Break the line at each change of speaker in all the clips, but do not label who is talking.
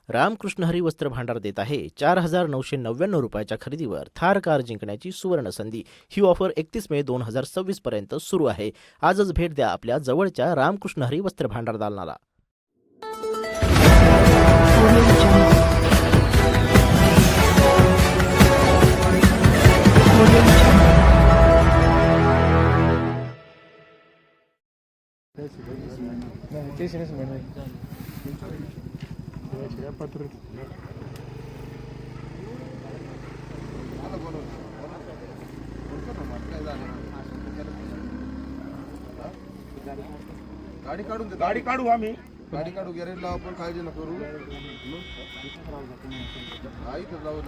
रामकृष्ण हरी वस्त्र भांडार देत आहे 4,999 रुपयाच्या खरेदीवर थार कार जिंकण्याची सुवर्ण संधी। ही ऑफर 31 मे 2026 पर्यंत सुरू आहे। आजच भेट द्या आपल्या जवळच्या रामकृष्ण हरी वस्त्र भांडार दालनाला।
गाडी काढू आम्ही
गाडी काढू गॅरेज लावू आपण काळजी न करू आई तर लावू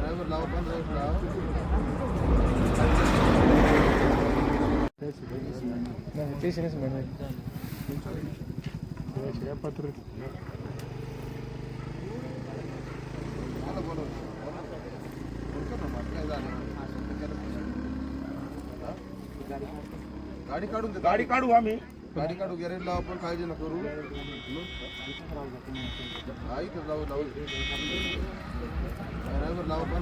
ड्रायव्हर लावू पण
गाडी काढू आम्ही
गाडी काढू गॅरेज लावू आपण काळजी न करू आई तर लावू ड्रायव्हर लावू पण